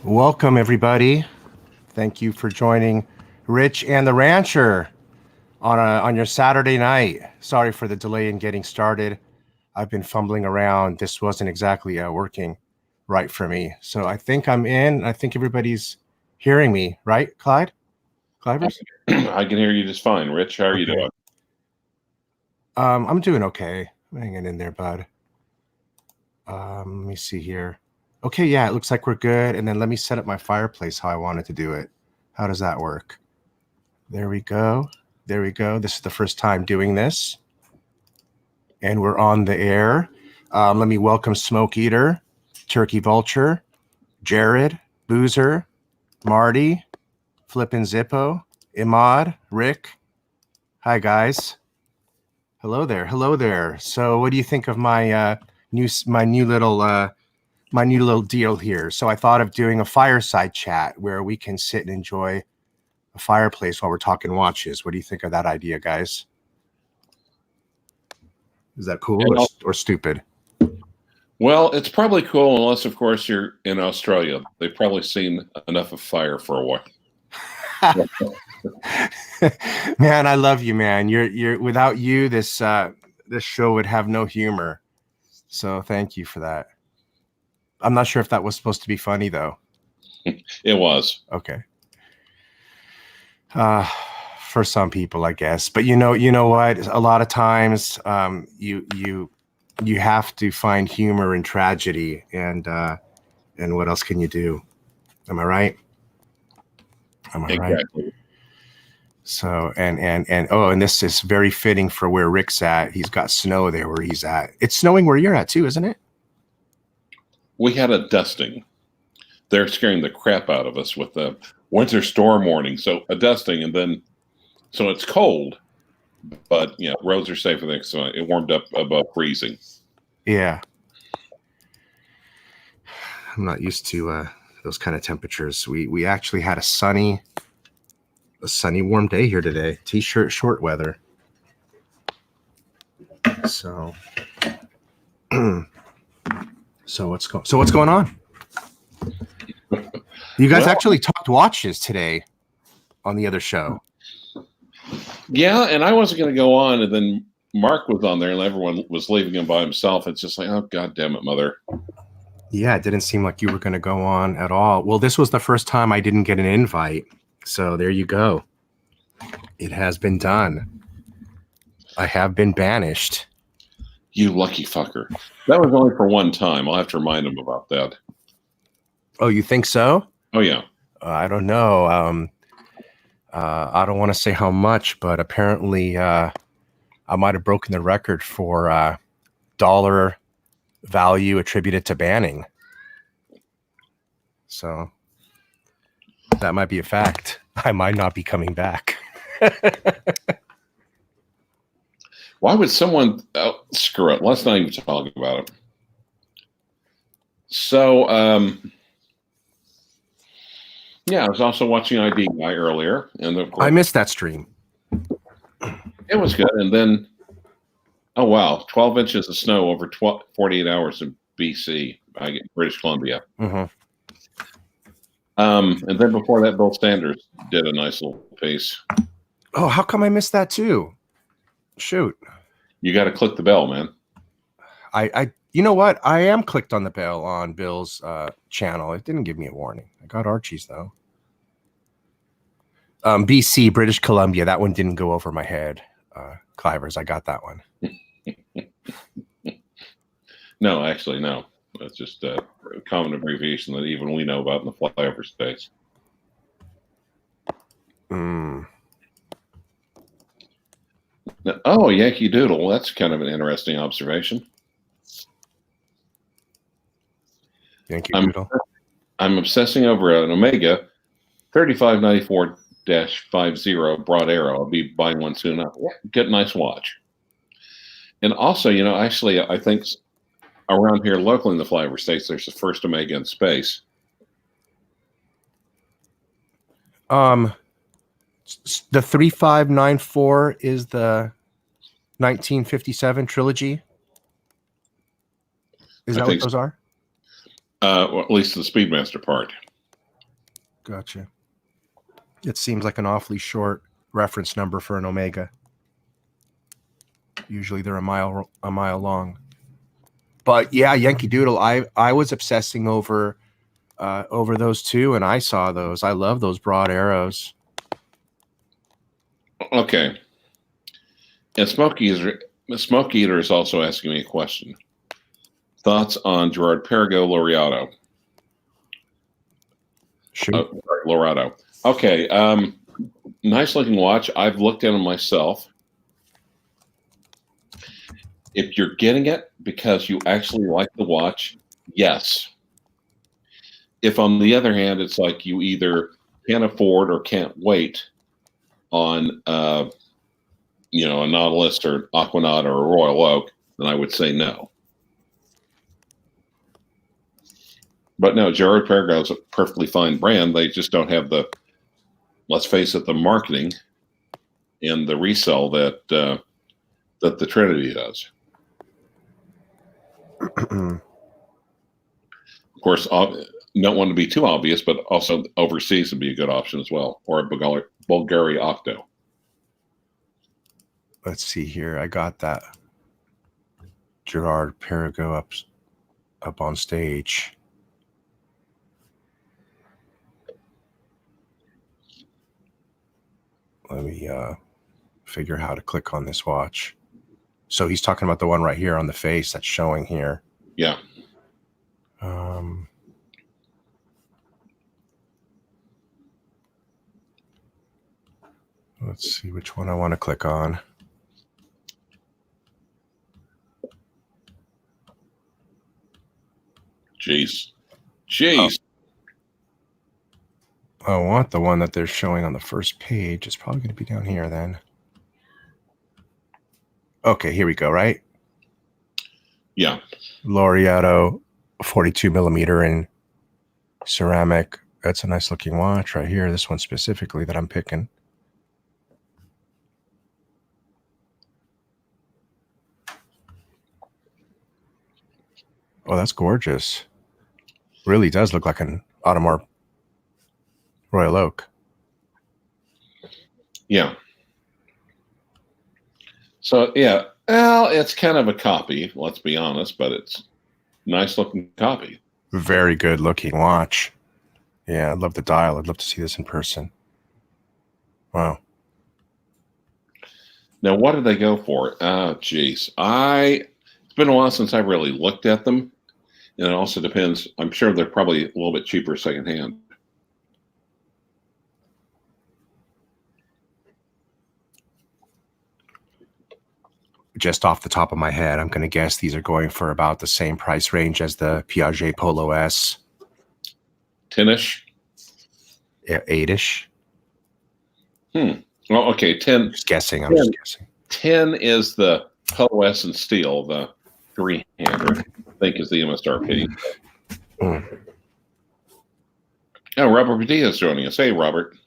Welcome, everybody. Thank you for joining Rich and the Rancher on your Saturday night. Sorry for the delay in getting started. I've been fumbling around. This wasn't exactly working right for me. So I think I'm in. I think everybody's hearing me, right, Clyde? Clivers? I can hear you just fine. Rich, how are you doing? I'm doing okay. I'm hanging in there, bud. Let me see here. Okay, yeah, it looks like we're good. And then let me set up my fireplace how I wanted to do it. How does that work? There we go. There we go. This is the first time doing this. And we're on the air. Let me welcome Smoke Eater, Turkey Vulture, Jared, Boozer, Marty, Flippin' Zippo, Imad, Rick. Hi, guys. Hello there. Hello there. So what do you think of my new little deal here? So I thought of doing a fireside chat where we can sit and enjoy a fireplace while we're talking watches. What do you think of that idea, guys? Is that cool or stupid? Well, it's probably cool unless, of course, you're in Australia. They've probably seen enough of fire for a while. Man, I love you, man. You're without you, this show would have no humor. So thank you for that. I'm not sure if that was supposed to be funny though. It was. Okay. For some people, I guess. But you know what? A lot of times, you have to find humor in tragedy, and what else can you do? Am I right? Am I exactly. right? So and this is very fitting for where Rick's at. He's got snow there where he's at. It's snowing where you're at too, isn't it? We had a dusting. They're scaring the crap out of us with the winter storm warning. So a dusting, and then so it's cold, but roads are safe. And so it warmed up above freezing. Yeah, I'm not used to those kind of temperatures. We actually had a sunny, warm day here today. T-shirt, short weather. So, so what's going on? You guys actually talked watches today on the other show. Yeah, and I wasn't going to go on, and then Mark was on there, and everyone was leaving him by himself. It's just like, oh, God damn it, mother. Yeah, it didn't seem like you were going to go on at all. Well, this was the first time I didn't get an invite. So there you go. It has been done. I have been banished. You lucky fucker. That was only for one time. I'll have to remind him about that. Oh, you think so? Oh, yeah. I don't know. I don't want to say how much, but apparently I might have broken the record for dollar value attributed to banning. So that might be a fact. I might not be coming back. Why would someone screw it? Let's not even talk about it. So, yeah, I was also watching ID Guy earlier, and of course, I missed that stream. It was good, and then, oh wow, 12 inches of snow over 48 hours in BC, British Columbia. Mm-hmm. And then before that, Bill Sanders did a nice little piece. Oh, how come I missed that too? Shoot. You got to click the bell, man. I you know what? I am clicked on the bell on Bill's channel. It didn't give me a warning. I got Archie's though. BC, British Columbia. That one didn't go over my head. Clivers, I got that one. No, actually, no. That's just a common abbreviation that even we know about in the flyover space. Oh, Yankee Doodle. That's kind of an interesting observation. Yankee Doodle. I'm obsessing over an Omega 3594-50 Broad Arrow. I'll be buying one soon. Get a nice watch. And also, actually, I think around here locally in the flyover states, there's the first Omega in space. The 3594 is the 1957 trilogy. Is that what those are? Well, at least the Speedmaster part. Gotcha. It seems like an awfully short reference number for an Omega. Usually they're a mile long. But yeah, Yankee Doodle, I was obsessing over those two, and I saw those. I love those broad arrows. Okay. And Smoke Eater is also asking me a question. Thoughts on Girard-Perregaux Laureato? Sure. Laureato. Okay. Nice looking watch. I've looked at them myself. If you're getting it because you actually like the watch, yes. If on the other hand, it's like you either can't afford or can't wait on a Nautilus or Aquanaut or a Royal Oak, then I would say no. But no, Girard-Perregaux is a perfectly fine brand. They just don't have the, let's face it, the marketing and the resell that the Trinity does. Of course, don't want to be too obvious, but also overseas would be a good option as well, or a Bulgari Octo. Let's see here. I got that Girard-Perregaux up on stage. Let me figure how to click on this watch. So he's talking about the one right here on the face that's showing here. Yeah. Let's see which one I want to click on. Jeez. I want the one that they're showing on the first page. It's probably going to be down here then. Okay, here we go, right? Yeah. Laureato 42 millimeter in ceramic. That's a nice looking watch right here. This one specifically that I'm picking. Oh, that's gorgeous. Really does look like an Audemars Royal Oak. Yeah. So, yeah, well, it's kind of a copy, let's be honest, but it's a nice looking copy. Very good looking watch. Yeah, I love the dial. I'd love to see this in person. Wow. Now, what did they go for? Geez. It's been a while since I really looked at them. And it also depends. I'm sure they're probably a little bit cheaper secondhand. Just off the top of my head, I'm going to guess these are going for about the same price range as the Piaget Polo S. 10-ish? Yeah, 8-ish. Well, okay, 10. I'm just guessing. 10 is the Polo S and steel, the three-hander, I think is the MSRP. Oh, Robert Padilla is joining us. Hey, Robert.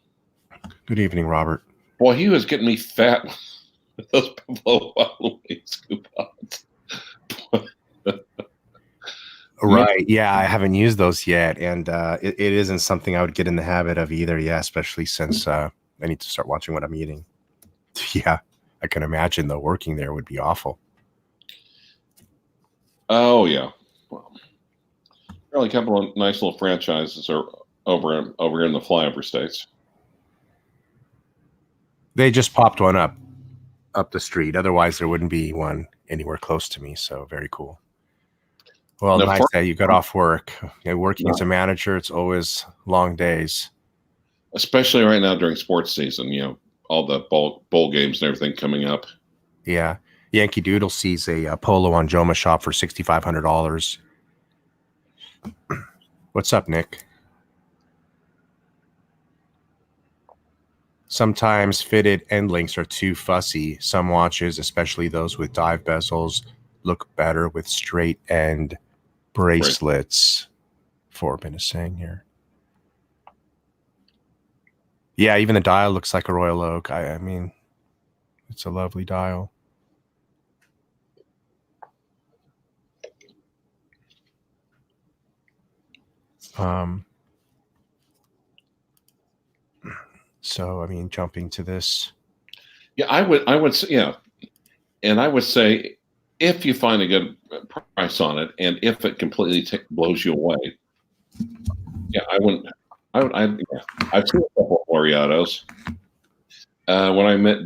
Good evening, Robert. Boy, he was getting me fat with those Buffalo Wild Wings coupons. Right. Yeah, I haven't used those yet. And it isn't something I would get in the habit of either. Yeah, especially since I need to start watching what I'm eating. Yeah, I can imagine though working there would be awful. Oh, yeah. Well, really a couple of nice little franchises are over in the flyover states. They just popped one up the street. Otherwise, there wouldn't be one anywhere close to me. So very cool. Well, Now, nice that you got off work. Working as a manager, it's always long days. Especially right now during sports season, all the bowl games and everything coming up. Yeah. Yankee Doodle sees a polo on Joma Shop for $6,500. What's up, Nick? Sometimes fitted end links are too fussy. Some watches, especially those with dive bezels, look better with straight end bracelets. Forbin is saying here. Yeah, even the dial looks like a Royal Oak. I mean, it's a lovely dial. So, I mean, jumping to this. Yeah, I would say, yeah. And I would say if you find a good price on it and if it completely blows you away, yeah, I wouldn't. Yeah. I've seen a couple of Laureatos. When I met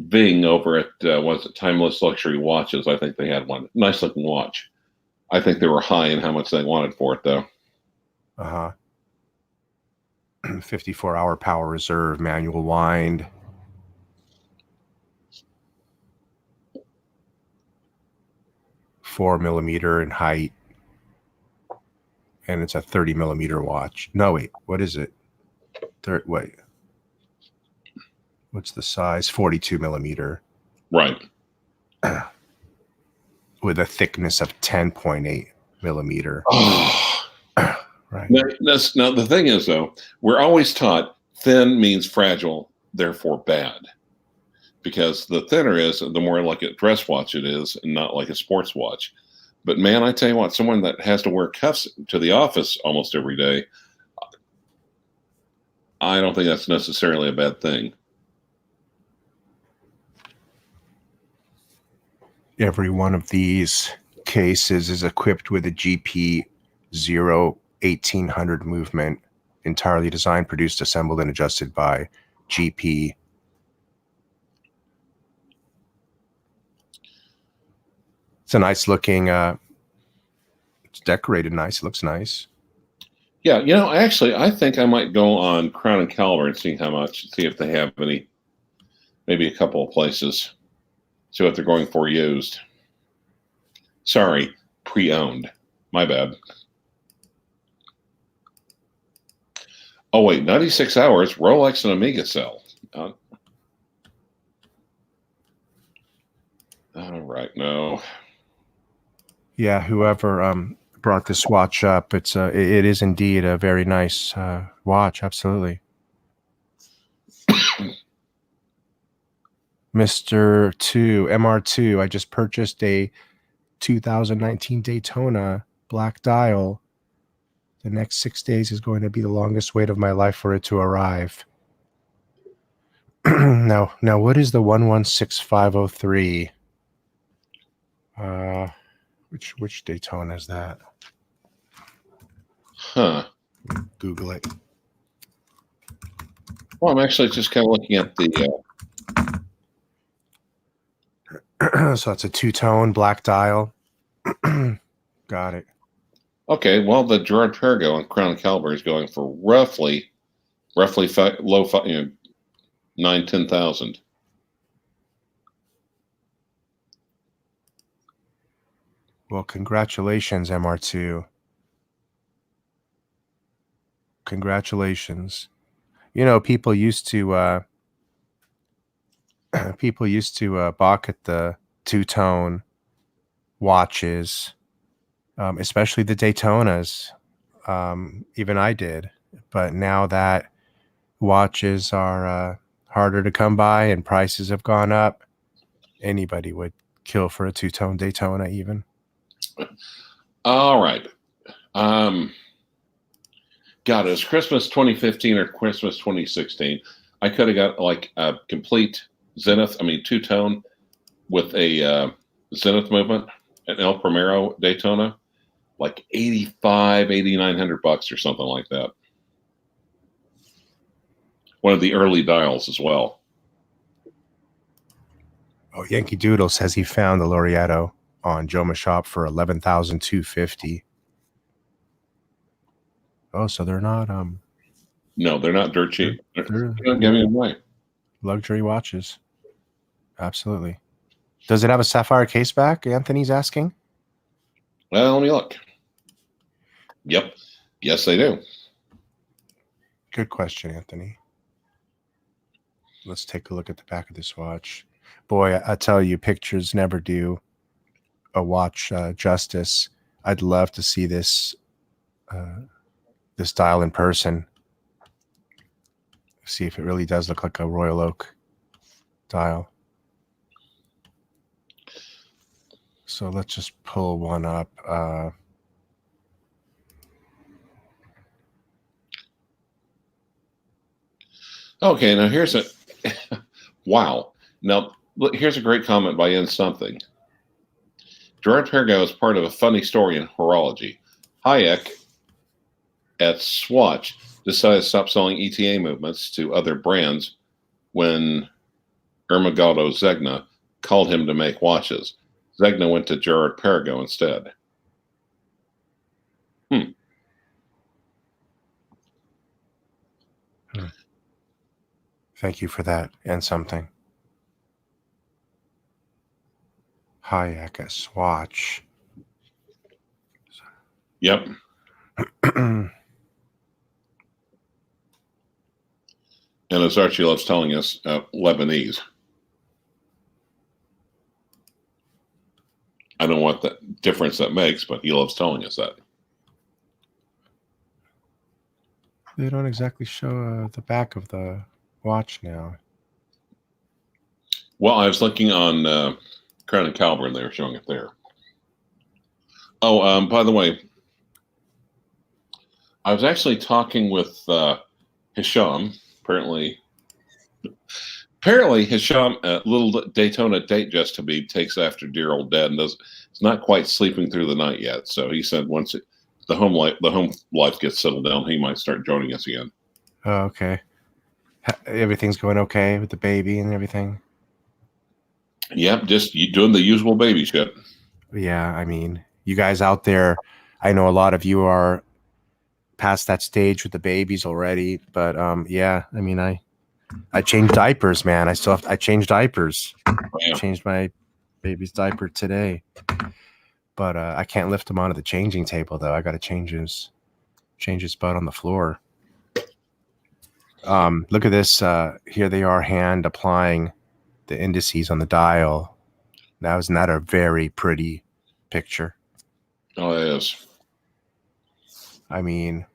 Bing over at was it Timeless Luxury Watches, I think they had one nice looking watch. I think they were high in how much they wanted for it, though. 54-hour power reserve, manual wind. $4mm in height. And it's a 30mm watch. No, wait, what is it? Wait. What's the size? 42mm. Right. With a thickness of 10.8mm. Oh. Right. Now, the thing is, though, we're always taught thin means fragile, therefore bad. Because the thinner is, the more like a dress watch it is, and not like a sports watch. But man, I tell you what, someone that has to wear cuffs to the office almost every day, I don't think that's necessarily a bad thing. Every one of these cases is equipped with a GP 0-1800 movement, entirely designed, produced, assembled, and adjusted by GP. It's a nice looking, it's decorated nice. It looks nice. Yeah, actually, I think I might go on Crown and Caliber and see how much, see if they have any, maybe a couple of places, see what they're going for used. Sorry, pre-owned. My bad. Oh, wait, 96 hours, Rolex and Omega sell. All right, no. Yeah, whoever brought this watch up, it is indeed a very nice watch. Absolutely. Mr. 2, MR2, I just purchased a 2019 Daytona black dial. The next 6 days is going to be the longest wait of my life for it to arrive. Now, what is the 116503? Which Daytona is that? Huh. Google it. Well, I'm actually just kind of looking at the... So it's a two-tone black dial. Got it. Okay, well, the Girard-Perregaux on Crown and Caliber is going for roughly low, 9,000-10,000. Well, congratulations, MR2. Congratulations. People used to balk at the two-tone watches, especially the Daytonas. Even I did, but now that watches are harder to come by and prices have gone up, anybody would kill for a two-tone Daytona even. All right. God, it was Christmas 2015 or Christmas 2016. I could have got like a complete two-tone with a Zenith movement, an El Primero Daytona, like $8,900 or something like that. One of the early dials as well. Oh, Yankee Doodle says he found the Laureato on Joma Shop for $11,250. Oh, so they're not No, they're not dirt cheap. They're not giving them away. Luxury watches. Absolutely. Does it have a sapphire case back? Anthony's asking. Well, let me look. Yep. Yes, they do. Good question, Anthony. Let's take a look at the back of this watch. Boy, I tell you, pictures never do a watch justice. I'd love to see this this dial in person. See if it really does look like a Royal Oak dial. So let's just pull one up. Okay, now here's a wow. Now look, here's a great comment by N something. Girard-Perregaux is part of a funny story in horology. Hayek at Swatch decided to stop selling ETA movements to other brands when Ermengarda Zegna called him to make watches. Zegna went to Girard-Perregaux instead. Thank you for that and something. Hayek at Swatch. Yep. And as Archie loves telling us, Lebanese. I don't know what the difference that makes, but he loves telling us that. They don't exactly show the back of the watch now. Well, I was looking on Crown and Caliber, and they were showing it there. Oh, by the way, I was actually talking with Hisham. Apparently Hisham, little Daytona date just to be, takes after dear old dad and is not quite sleeping through the night yet. So he said once the home life gets settled down, he might start joining us again. Oh, okay. Everything's going okay with the baby and everything? Yep, just you doing the usual baby shit. Yeah, I mean, you guys out there, I know a lot of you are past that stage with the babies already, but yeah, I mean, I changed diapers, man. I changed diapers. Yeah. I changed my baby's diaper today, but I can't lift him onto the changing table though. I got to change his butt on the floor. Look at this. Here they are hand applying the indices on the dial. Now, isn't that a very pretty picture? Oh, it is. I mean,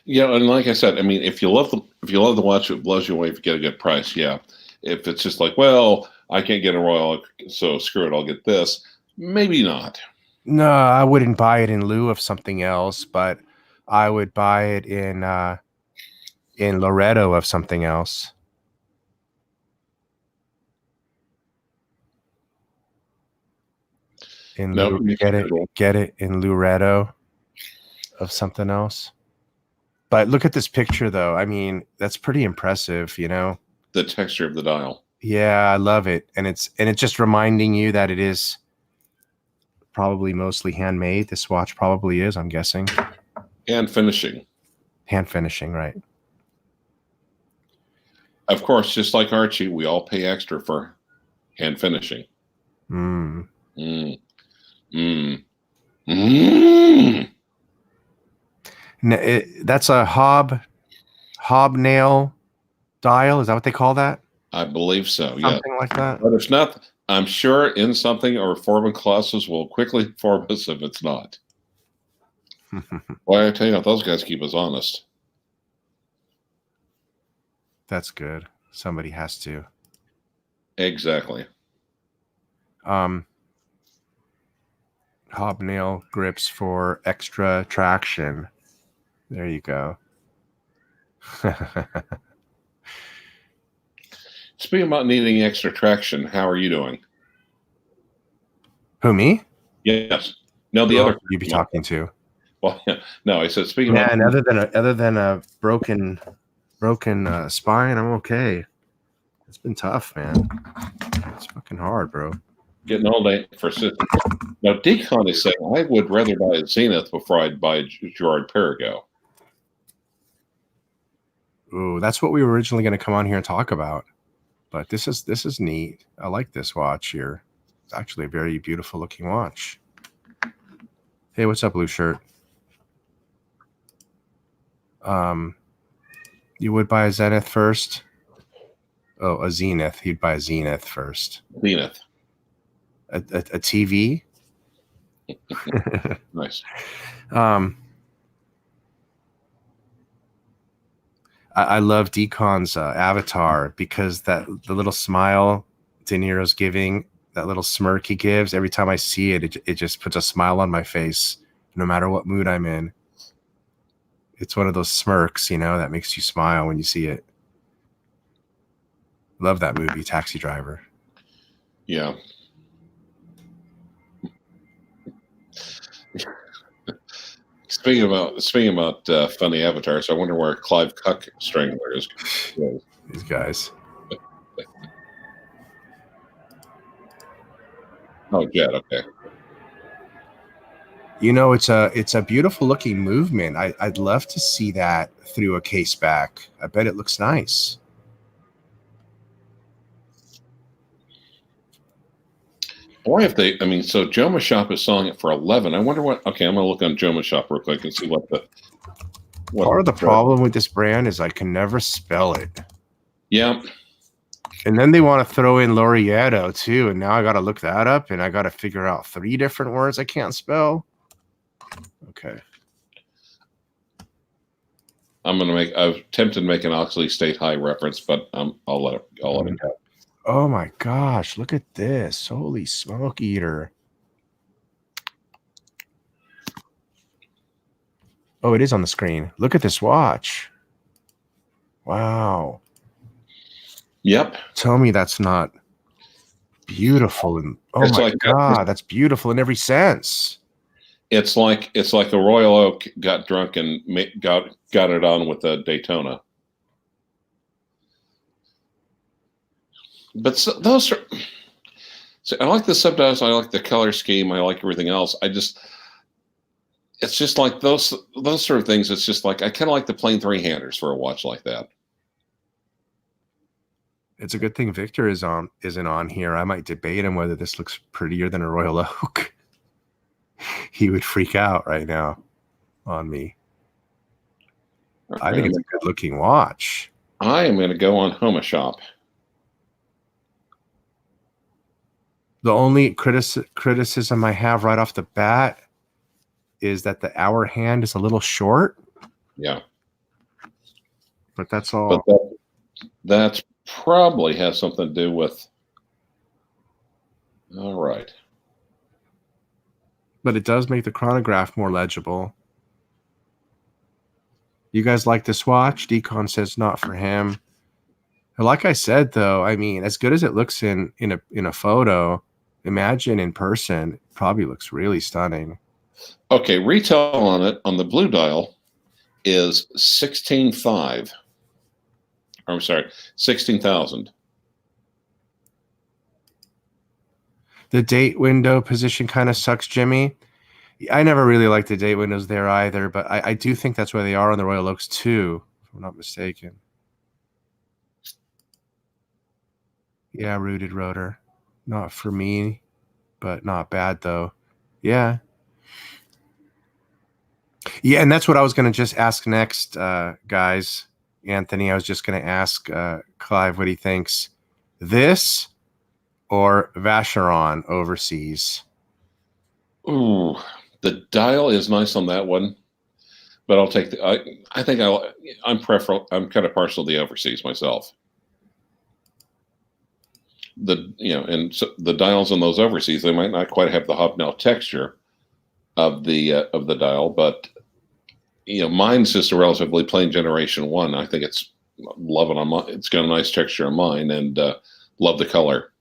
yeah, and like I said, I mean, if you love the watch, it blows you away if you get a good price. Yeah, if it's just like, well, I can't get a Royal, so screw it, I'll get this. Maybe not. no, I wouldn't buy it in lieu of something else, but I would buy it in Loretto of something else. Get it in Loretto of something else. But look at this picture though. I mean, that's pretty impressive, you know. The texture of the dial. Yeah, I love it. And it's just reminding you that it is probably mostly handmade. This watch probably is, I'm guessing. Hand finishing. Hand finishing, right. Of course, just like Archie, we all pay extra for hand finishing. Mm. Mm. Mm. Mm. That's a hobnail dial. Is that what they call that? I believe so. Something like that. But if not, I'm sure in something or Foreman classes will quickly inform us if it's not. Well, I tell you what, those guys keep us honest. That's good. Somebody has to. Exactly. Hobnail grips for extra traction. There you go. Speaking about needing extra traction, how are you doing? Who, me? Yes. No, the other you'd be talking to. Well, yeah. No, I said speaking about. And other than a broken spine, I'm okay. It's been tough, man. It's fucking hard, bro. Getting all day for system. Now, Decon is saying I would rather buy a Zenith before I'd buy Girard-Perregaux. Ooh, that's what we were originally going to come on here and talk about. But this is neat. I like this watch here. It's actually a very beautiful looking watch. Hey, what's up, blue shirt? You would buy a Zenith first? Oh, a Zenith. He'd buy a Zenith first. Zenith. A TV? Nice. I love Decon's avatar because the little smile De Niro's giving, that little smirk he gives, every time I see it, it just puts a smile on my face, no matter what mood I'm in. It's one of those smirks, you know, that makes you smile when you see it. Love that movie, Taxi Driver. Yeah. Speaking about funny avatars, I wonder where Clyve Cuck Strangler is. These guys. Oh, Jet. Okay. You know, it's a beautiful looking movement. I'd love to see that through a case back. I bet it looks nice. Why if they? I mean, so Joma Shop is selling it for 11. I wonder what. Okay, I'm gonna look on Joma Shop real quick and see what Part of the problem with this brand is I can never spell it. Yeah. And then they want to throw in Laureato too, and now I got to look that up, and I got to figure out 3 different words I can't spell. Okay. I'm tempted to make an Oxley State High reference, but I'll let it go. Oh my gosh, look at this. Holy smoke eater. Oh, it is on the screen. Look at this watch. Wow. Yep. Tell me that's not beautiful. And oh my God, that's beautiful in every sense. It's like a Royal Oak got drunk and got it on with a Daytona. But those are. So I like the subdials. I like the color scheme. I like everything else. It's just like those sort of things. It's just like I kind of like the plain 3-handers for a watch like that. It's a good thing Victor isn't on here. I might debate him whether this looks prettier than a Royal Oak. He would freak out right now on me. I think it's a good looking watch. I am going to go on Homa Shop. The only criticism I have right off the bat is that the hour hand is a little short. Yeah. But that's all. But that probably has something to do with. All right. But it does make the chronograph more legible. You guys like this watch? Decon says not for him. Like I said, though, I mean, as good as it looks in a photo, imagine in person, it probably looks really stunning. Okay, retail on it on the blue dial is 16,500. I'm sorry, 16,000. The date window position kind of sucks, Jimmy. I never really liked the date windows there either, but I do think that's where they are on the Royal Oaks too, if I'm not mistaken. Yeah, rooted rotor. Not for me, but not bad though. Yeah. Yeah, and that's what I was going to just ask next, guys. Anthony, I was just going to ask Clyve what he thinks. This or Vacheron overseas? Ooh, the dial is nice on that one, but I'll take I think I'm kind of partial to the overseas myself. And so the dials on those overseas, they might not quite have the hobnail texture of the dial, but mine's just a relatively plain Generation 1. I think it's loving on mine. It's got a nice texture on mine, and love the color.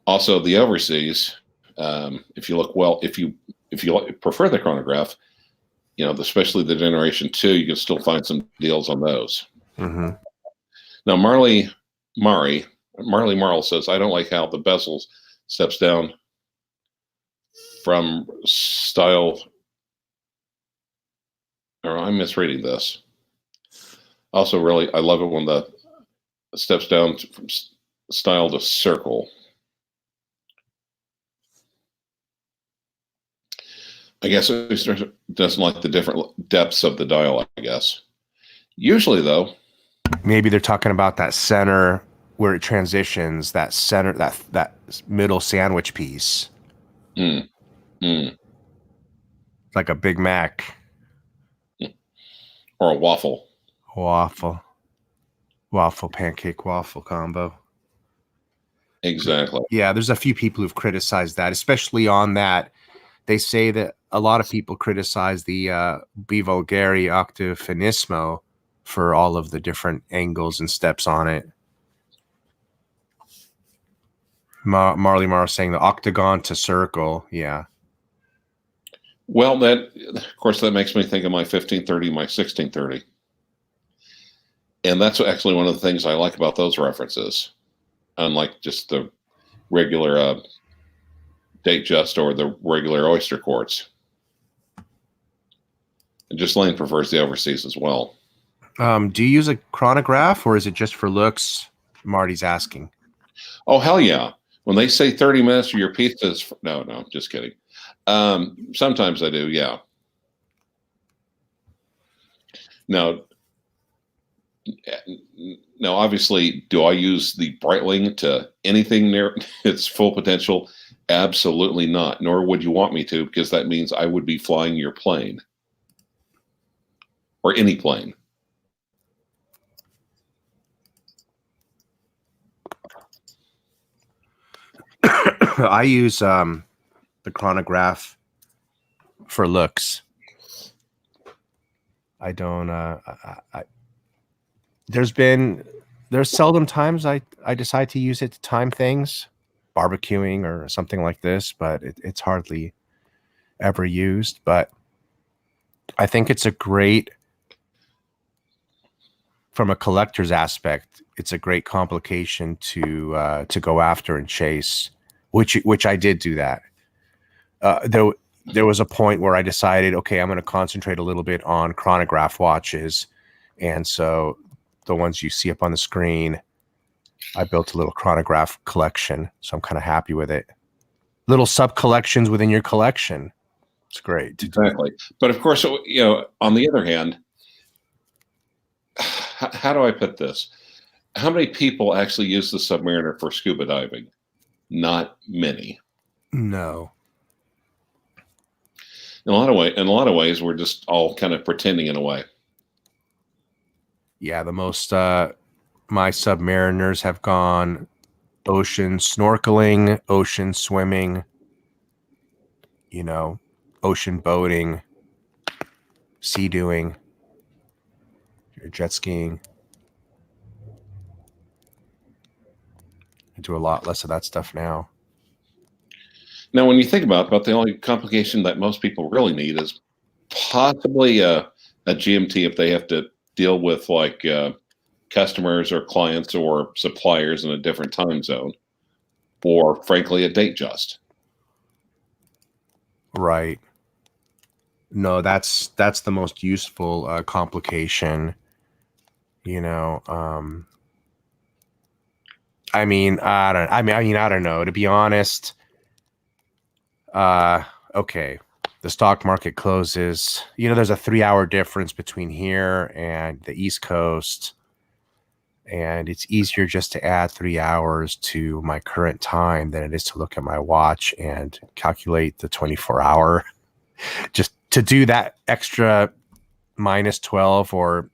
Also, the overseas, if you look well, if you prefer the chronograph, especially the Generation 2, you can still find some deals on those. Mm-hmm. Now, Marley Marl says, I don't like how the bezel steps down from style. Or I'm misreading this. Also, I love it when the steps down from style to circle. I guess it doesn't like the different depths of the dial, I guess. Usually, though. Maybe they're talking about that center where it transitions, that center, that middle sandwich piece. Like a Big Mac. Or a waffle. Pancake waffle combo. Exactly. Yeah, there's a few people who've criticized that, especially on that. they say that a lot of people criticize the Bivulgari Octave Finismo for all of the different angles and steps on it. Marley Mar saying the octagon to circle. Yeah. Well, that, of course, that makes me think of my 1530, my 1630. And that's actually one of the things I like about those references, unlike just the regular Datejust or the regular oyster quartz. And just Lane prefers the overseas as well. Do you use a chronograph, or is it just for looks? Marty's asking. Oh, hell yeah. When they say 30 minutes, your pizza is... No, just kidding. Sometimes I do, yeah. Now, obviously, do I use the Breitling to anything near its full potential? Absolutely not. Nor would you want me to, because that means I would be flying your plane. Or any plane. I use the chronograph for looks. I don't there's seldom times I decide to use it to time things, barbecuing or something like this, but it's hardly ever used. But I think it's a great, from a collector's aspect, it's a great complication to go after and chase, which I did do that. There was a point where I decided, okay, I'm going to concentrate a little bit on chronograph watches. And so the ones you see up on the screen, I built a little chronograph collection. So I'm kind of happy with it. Little sub collections within your collection. It's great. Exactly. But of course, you know, on the other hand, how do I put this? How many people actually use the Submariner for scuba diving? Not many. No. In a lot of ways, we're just all kind of pretending in a way. Yeah, the most my Submariners have gone ocean snorkeling, ocean swimming, you know, ocean boating, sea doing, jet skiing. I do a lot less of that stuff now. Now, when you think about the only complication that most people really need is possibly a GMT if they have to deal with like customers or clients or suppliers in a different time zone, or frankly, a Datejust. Right. No, that's the most useful complication. You know, I mean, I don't know. To be honest, okay, the stock market closes. You know, there's a 3-hour difference between here and the East Coast, and it's easier just to add 3 hours to my current time than it is to look at my watch and calculate the 24-hour. Just to do that extra -12, or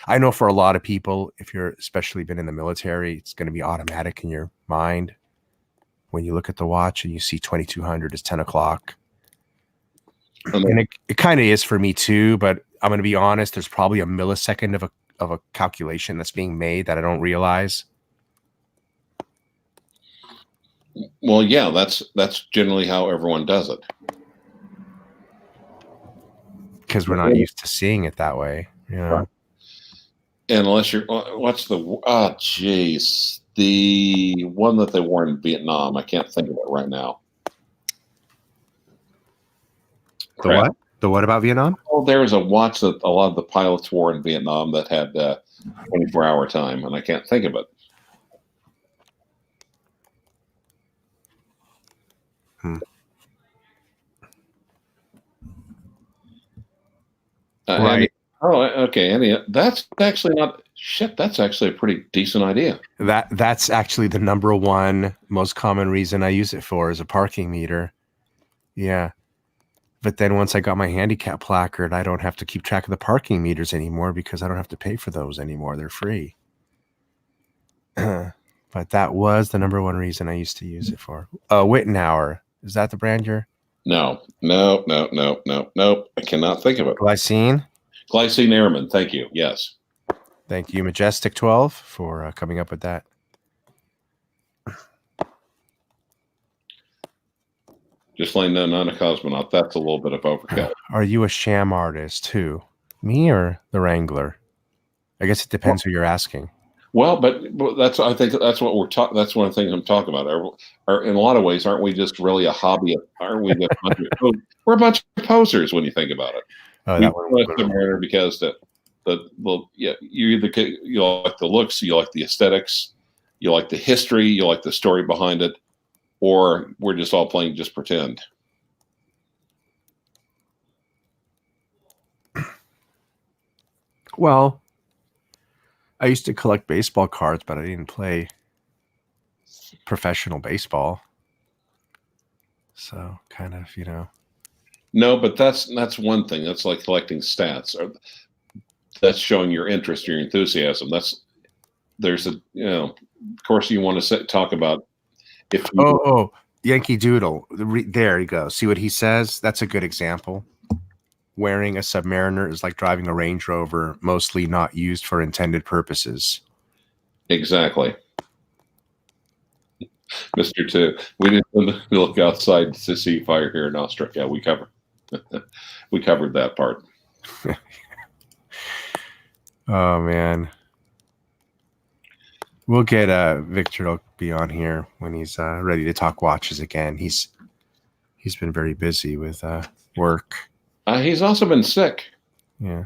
I know for a lot of people, if you're especially been in the military, it's going to be automatic in your mind when you look at the watch and you see 2200 is 10 o'clock. And it kind of is for me too, but I'm going to be honest, there's probably a millisecond of a calculation that's being made that I don't realize. Well, yeah, that's generally how everyone does it. Because we're not used to seeing it that way, you know. Right. And unless you're, what's the, geez, the one that they wore in Vietnam, I can't think of it right now. The what? The what about Vietnam? Oh, there was a watch that a lot of the pilots wore in Vietnam that had 24-hour time, and I can't think of it. Right. Okay. That's actually not shit. That's actually a pretty decent idea. That's actually the number one most common reason I use it for, is a parking meter. Yeah. But then once I got my handicap placard, I don't have to keep track of the parking meters anymore because I don't have to pay for those anymore. They're free. But that was the number one reason I used to use it for. Wittenauer. Is that the brand you're No. I cannot think of it. Glycine. Glycine Airman. Thank you. Yes. Thank you, Majestic 12, for coming up with that. Just laying down on a cosmonaut. That's a little bit of overkill. Are you a sham artist too? Me or the Wrangler? I guess it depends who you're asking. Well, but I think that's what we're talking. That's one of the things I'm talking about. Are in a lot of ways, aren't we just really a hobby? Aren't we? We're a bunch of posers when you think about it. Oh, We that one. Submariner because you like the looks, you like the aesthetics, you like the history, you like the story behind it, or we're just all playing just pretend. Well, I used to collect baseball cards, but I didn't play professional baseball. So kind of, No, but that's one thing. That's like collecting stats. That's showing your interest, your enthusiasm. There's a of course you want to talk about if you, Yankee Doodle. There you go. See what he says? That's a good example. Wearing a Submariner is like driving a Range Rover, mostly not used for intended purposes. Exactly. Mr. Two, we didn't look outside to see fire here in Austria. Yeah, we covered that part. Oh man, we'll get Victor to be on here when he's ready to talk watches again. He's been very busy with work. He's also been sick. Yeah.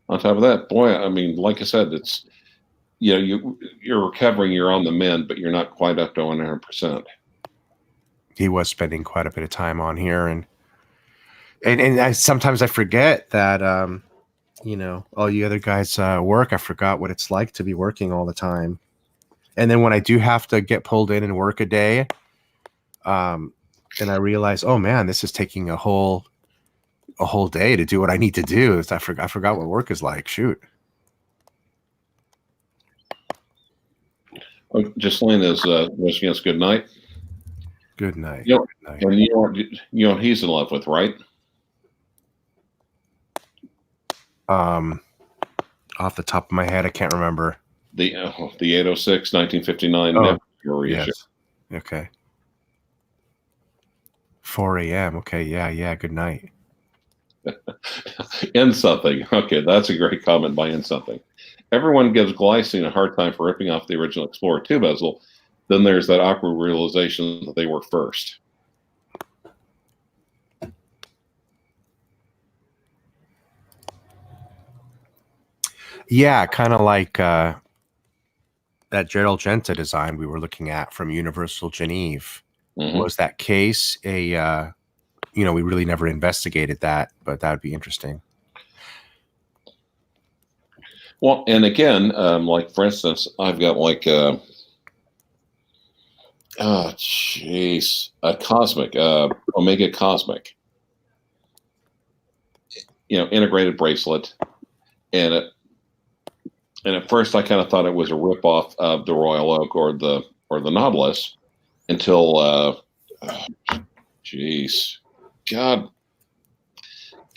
On top of that, boy, I mean, like I said, it's you're recovering. You're on the mend, but you're not quite up to 100%. He was spending quite a bit of time on here, and sometimes I forget that all you other guys work. I forgot what it's like to be working all the time, and then when I do have to get pulled in and work a day, and I realize, oh man, this is taking a whole day to do what I need to do. I forgot what work is like. Shoot. Oh, Ghislaine is wishing us good night. Good night. Good night. And you know what he's in love with, right? Off the top of my head, I can't remember. The 806 1959 yes. Okay. 4 a.m. Okay, yeah. Good night. In something. Okay, that's a great comment by In Something. Everyone gives Glycine a hard time for ripping off the original Explorer 2 bezel. Then there's that awkward realization that they were first. Yeah, kind of like that Gerald Genta design we were looking at from Universal Geneve. Mm-hmm. Was that case a we really never investigated that, but that would be interesting. Well, and again, like for instance, I've got like a Cosmic, Omega Cosmic, integrated bracelet, and at first I kind of thought it was a ripoff of the Royal Oak or the Nautilus, until God,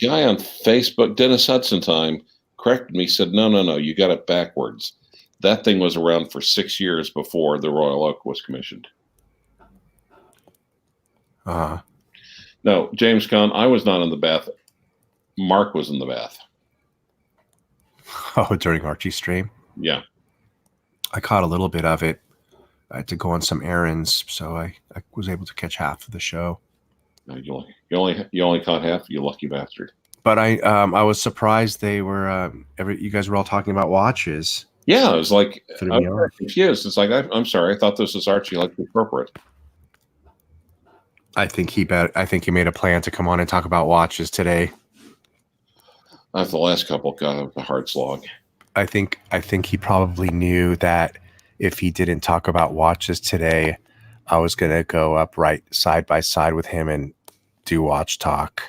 guy on Facebook, Dennis Hudson time, corrected me, said, no, you got it backwards. That thing was around for 6 years before the Royal Oak was commissioned. No, James Conn, I was not in the bath. Mark was in the bath. Oh, during Archie's stream? Yeah. I caught a little bit of it. I had to go on some errands, so I was able to catch half of the show. No, you only caught half, you lucky bastard. But I was surprised they were you guys were all talking about watches. Yeah, it was like I was confused. It's like I'm sorry, I thought this was Archie like the corporate. I think he made a plan to come on and talk about watches today. The last couple got a hard slog. I think he probably knew that if he didn't talk about watches today, I was gonna go up right side by side with him and do watch talk,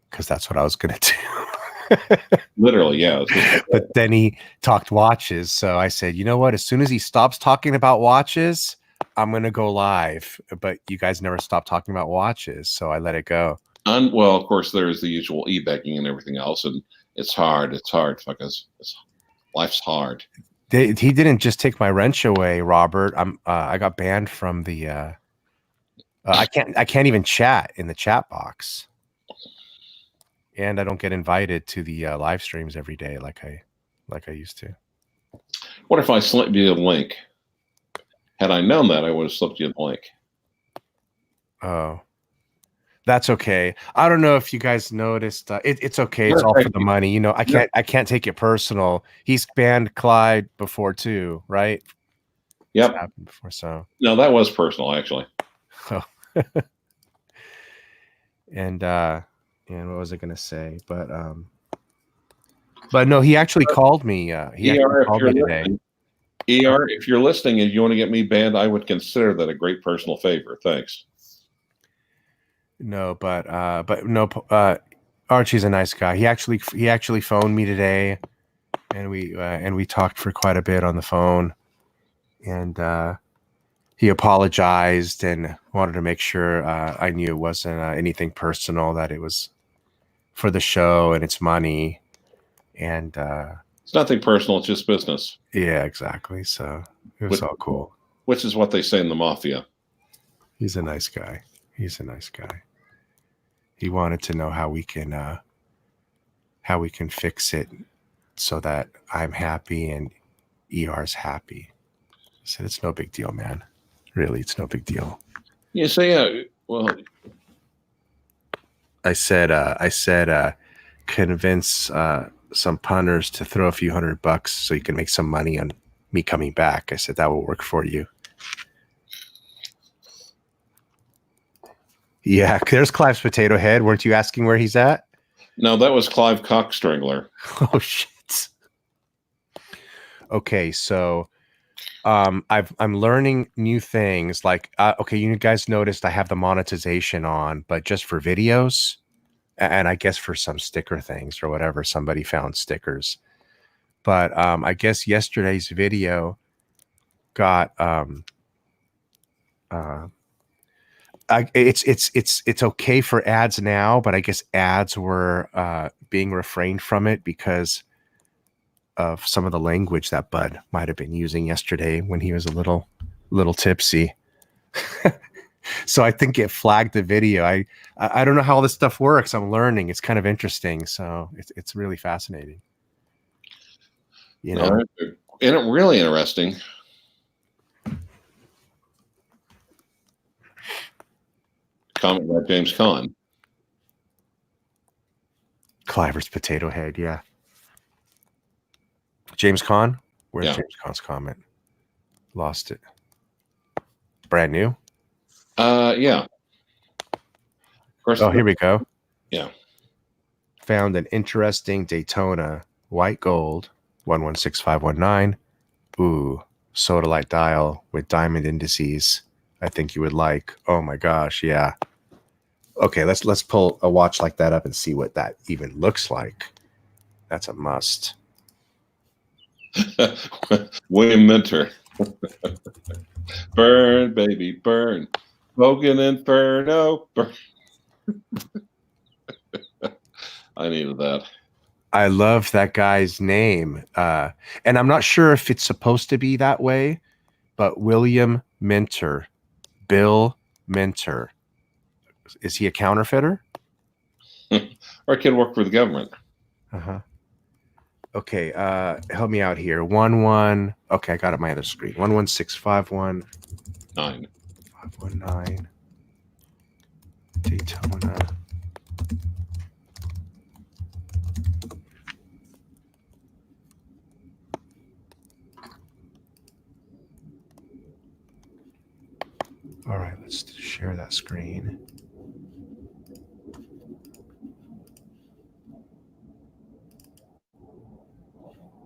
because that's what I was gonna do. Literally, yeah. But then he talked watches, so I said, you know what? As soon as he stops talking about watches, I'm gonna go live, but you guys never stop talking about watches, so I let it go. Well, of course, there's the usual e-begging and everything else, and it's hard. It's hard because life's hard. He didn't just take my wrench away, Robert. I got banned from the. I can't even chat in the chat box, and I don't get invited to the live streams every day like I used to. What if I slipped you a link? Had I known that, I would have slipped you a link. Oh, that's okay. I don't know if you guys noticed. It's okay. It's all for the money. You know, I can't take it personal. He's banned Clyde before too, right? Yep. It's happened before, so. No, that was personal, actually. Oh. And what was I gonna say? But no, he actually called me. He actually called me today. ER, if you're listening and you want to get me banned, I would consider that a great personal favor. Thanks. No, but no, Archie's a nice guy. He actually phoned me today, and we talked for quite a bit on the phone, and he apologized and wanted to make sure I knew it wasn't anything personal, that it was for the show and it's money, and it's nothing personal. It's just business. Yeah, exactly. So it was all cool. Which is what they say in the mafia. He's a nice guy. He wanted to know how we can fix it so that I'm happy and ER's happy. I said, it's no big deal, man. Really, it's no big deal. Yeah, so yeah, well, I said convince some punters to throw a few $100 so you can make some money on me coming back. I said that will work for you. Yeah, there's Clyve's potato head. Weren't you asking where he's at? No, that was Clyve Cockstrangler. Oh shit. Okay, so I'm learning new things. Like okay, you guys noticed I have the monetization on, but just for videos, and I guess for some sticker things or whatever. Somebody found stickers, but I guess yesterday's video got it's okay for ads now, but I guess ads were being refrained from it because of some of the language that Bud might have been using yesterday when he was a little tipsy. So I think it flagged the video. I don't know how all this stuff works. I'm learning. It's kind of interesting. So it's really fascinating. You know, isn't it really interesting? Comment by James Caan. Clyver's potato head, yeah. James Caan? Where's James Caan's comment? Lost it. Brand new? Yeah. Of course. Oh, here we go. Yeah. Found an interesting Daytona white gold 116519. Ooh, sodalite dial with diamond indices. I think you would like. Oh my gosh, yeah. Okay, let's pull a watch like that up and see what that even looks like. That's a must. William Minter. Burn, baby, burn. Smoking Inferno. Burn. I needed that. I love that guy's name. And I'm not sure if it's supposed to be that way, but William Minter. Bill Minter. Is he a counterfeiter? Or a kid worked for the government. Uh-huh. Okay, help me out here. 11. Okay, I got it on my other screen. 11651 9 519 Daytona. All right, let's share that screen.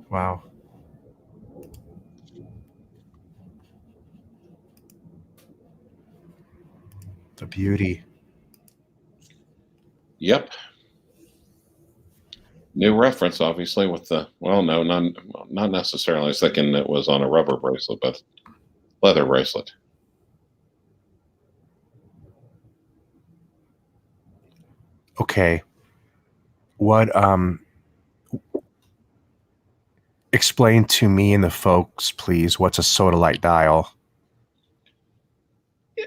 Wow. The beauty. Yep. New reference, obviously, with the, well, no, not necessarily. I was thinking it was on a rubber bracelet, but leather bracelet. Okay. What explain to me and the folks, please, what's a sodalite dial?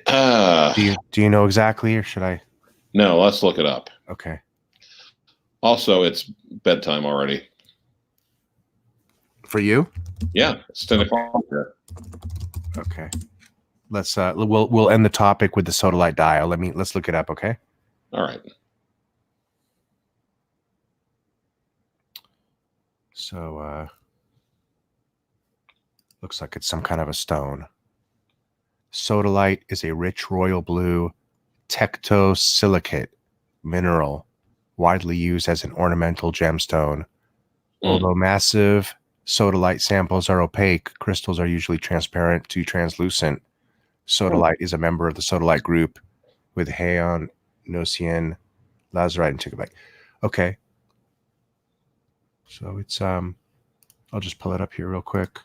Do you know exactly, or should I? No, let's look it up. Okay. Also, it's bedtime already. For you? Yeah, it's 10 o'clock here. Okay. Let's we'll end the topic with the sodalite dial. Let's look it up, okay? All right. So looks like it's some kind of a stone. Sodalite is a rich royal blue tectosilicate mineral widely used as an ornamental gemstone. Although massive sodalite samples are opaque, crystals are usually transparent to translucent. Sodalite is a member of the sodalite group with Haon, Nocian, Lazurite, and Tickerback. Okay. So it's I'll just pull it up here real quick.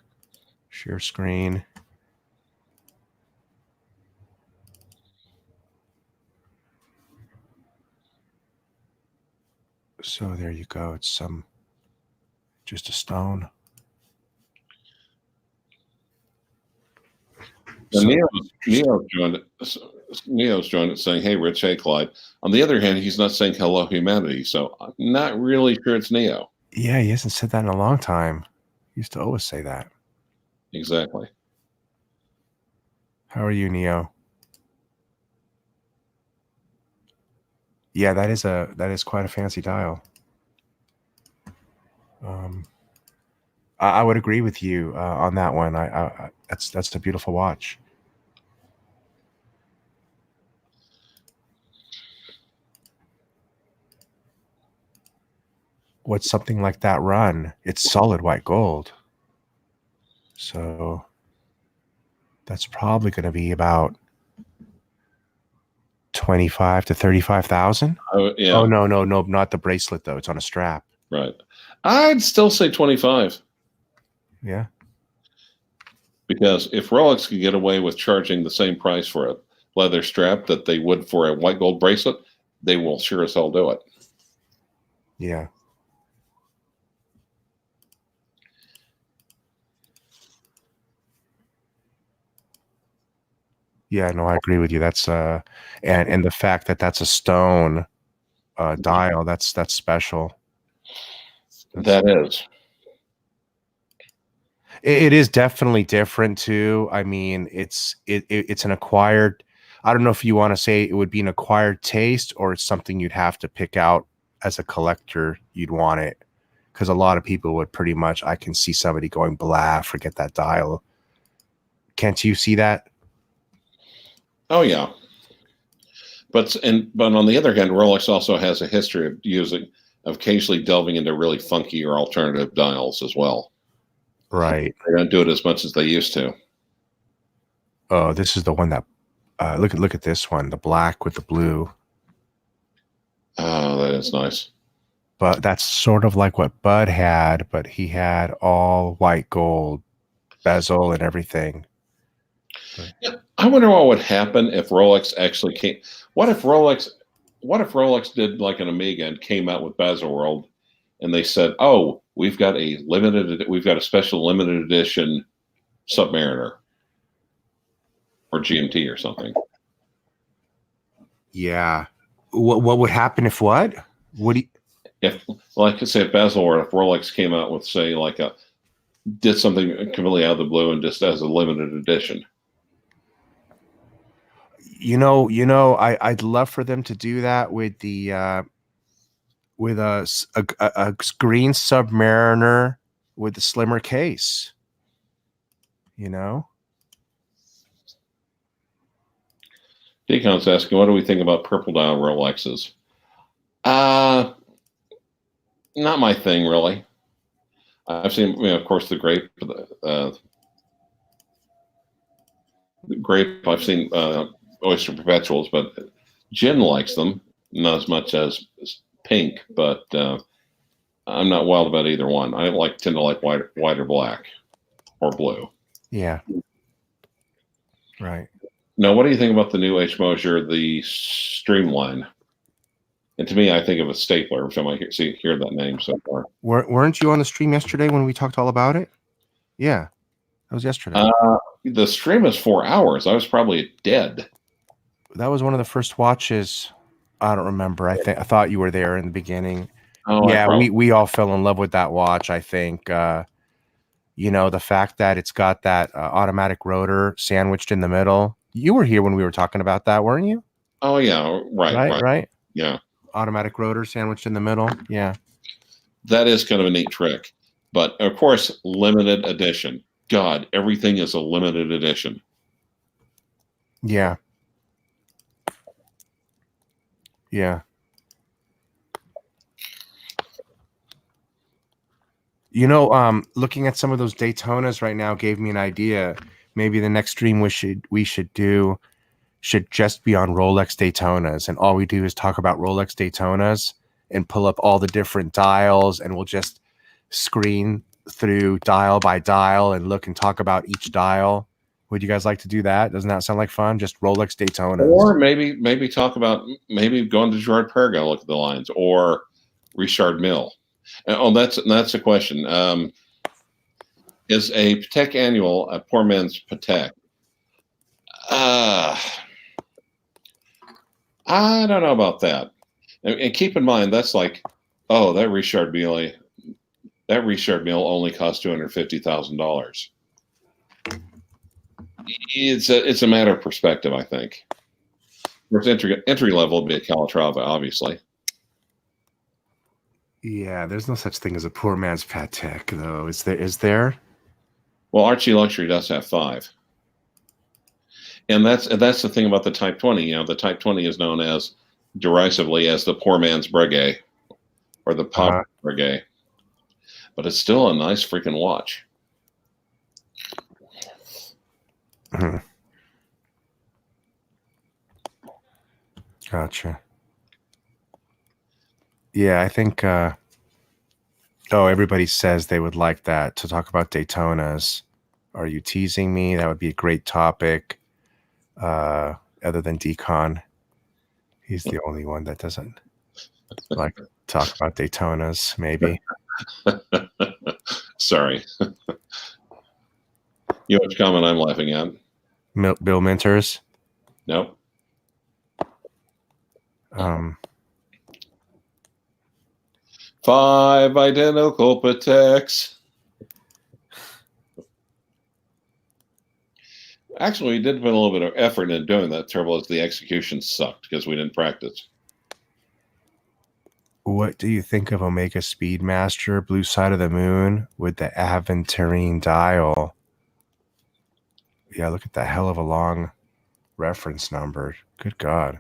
Share screen. So there you go. It's just a stone. So, Neo's joined it saying, "Hey, Rich, hey, Clyde." On the other hand, he's not saying hello, humanity. So I'm not really sure it's Neo. Yeah, he hasn't said that in a long time. He used to always say that. Exactly. How are you, Neo? Yeah, that is quite a fancy dial. I would agree with you on that one. That's a beautiful watch. What's something like that run? It's solid white gold. So that's probably going to be about 25 to 35,000. Yeah. Oh no, not the bracelet though. It's on a strap. Right. I'd still say 25. Yeah. Because if Rolex could get away with charging the same price for a leather strap that they would for a white gold bracelet, they will sure as hell do it. Yeah. Yeah, no, I agree with you. That's and the fact that that's a stone dial, that's special. That is. It is definitely different too. I mean, it's an acquired. I don't know if you want to say it would be an acquired taste or it's something you'd have to pick out as a collector. You'd want it because a lot of people would pretty much. I can see somebody going, "Blah, forget that dial." Can't you see that? Oh yeah. But on the other hand, Rolex also has a history of occasionally delving into really funky or alternative dials as well. Right. They don't do it as much as they used to. Oh, this is the one that look at this one, the black with the blue. Oh, that is nice. But that's sort of like what Bud had, but he had all white gold bezel and everything. Yeah, I wonder what would happen if Rolex actually came. What if Rolex did like an Omega and came out with Bezel World, and they said, "Oh, we've got a special limited edition Submariner or GMT or something." Yeah. What would happen if what? What do you, If, like I say, if Bezel World, if Rolex came out with, say, did something completely out of the blue and just as a limited edition. I'd love for them to do that with the with a green Submariner with the slimmer case. You know? Deacon's asking, what do we think about purple dial Rolexes? Not my thing, really. I've seen, of course, the grape. The grape. I've seen oyster perpetuals, but Jen likes them not as much as pink. But I'm not wild about either one. I tend to like white or black or blue. Yeah. Right. Now, what do you think about the new H. Mosier, the Streamline? And to me, I think of a stapler every time I hear that name so far. Weren't you on the stream yesterday when we talked all about it? Yeah, that was yesterday. The stream is 4 hours. I was probably dead. That was one of the first watches. I don't remember. I thought you were there in the beginning. Oh, yeah, we all fell in love with that watch. I think you know, the fact that it's got that automatic rotor sandwiched in the middle. You were here when we were talking about that, weren't you? Oh yeah, right. Yeah, automatic rotor sandwiched in the middle. Yeah, that is kind of a neat trick. But of course, limited edition. God, everything is a limited edition. Yeah. Yeah. You know, looking at some of those Daytonas right now gave me an idea. Maybe the next stream we should do should just be on Rolex Daytonas, and all we do is talk about Rolex Daytonas and pull up all the different dials, and we'll just screen through dial by dial and look and talk about each dial. Would you guys like to do that? Doesn't that sound like fun? Just Rolex Daytonas. Or maybe talk about maybe going to Girard-Perregaux, look at the lines, or Richard Mille. Oh, that's a question. Is a Patek Annual a poor man's Patek? I don't know about that. And keep in mind, that's like, oh, that Richard Mille only cost $250,000. It's a matter of perspective, I think. Whereas entry level would be a Calatrava, obviously. Yeah, there's no such thing as a poor man's Patek, though. Is there? Well, Archie Luxury does have 5. And that's the thing about the Type 20. You know, the Type 20 is known as derisively as the poor man's Breguet or the poverty Breguet. But it's still a nice freaking watch. Mm-hmm. Gotcha. Yeah, I think everybody says they would like that to talk about Daytonas. Are you teasing me? That would be a great topic. Other than Decon. He's the only one that doesn't like talk about Daytonas, maybe. Sorry. You know which comment I'm laughing at? Bill Minters? Nope. 5 identical Pateks. Actually, we did put a little bit of effort in doing that. Terrible as the execution sucked because we didn't practice. What do you think of Omega Speedmaster, Blue Side of the Moon, with the Aventurine dial? Yeah, look at that hell of a long reference number. Good God.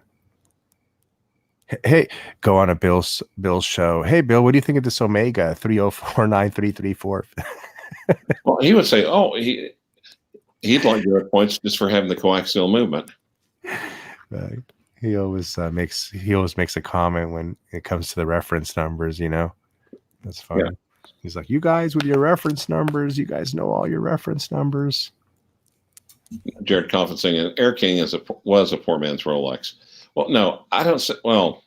Hey, go on a Bill's show. Hey, Bill, what do you think of this Omega 3049334? Well, he would say, oh, he'd like your points just for having the coaxial movement. He always makes a comment when it comes to the reference numbers, you know. That's funny. Yeah. He's like, you guys with your reference numbers, you guys know all your reference numbers. Jared Coffin saying Air King was a poor man's Rolex. Well, no, I don't say. Well,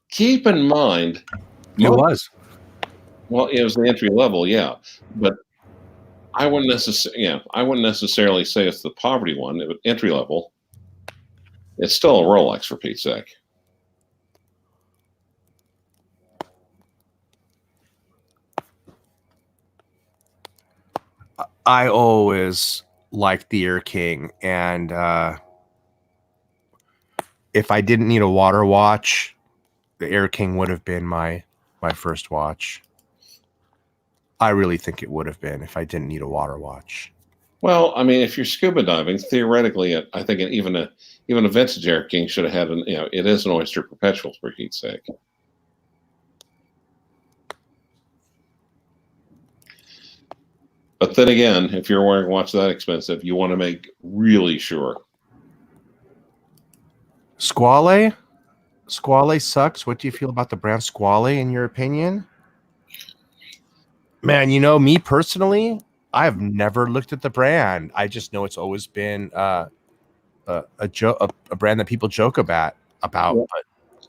keep in mind, it was. Well, it was the entry level, yeah, but I wouldn't necessarily say it's the poverty one. It was entry level. It's still a Rolex, for Pete's sake. I always liked the Air King, and if I didn't need a water watch, the Air King would have been my first watch. I really think it would have been if I didn't need a water watch. Well, I mean, if you're scuba diving, theoretically, I think even a vintage Air King should have had it is an Oyster Perpetual, for Pete's sake. But then again, if you're wearing a watch that expensive, you want to make really sure. Squale sucks. What do you feel about the brand Squale, in your opinion? Man, you know, me personally, I've never looked at the brand. I just know it's always been a brand that people joke about. Yeah. But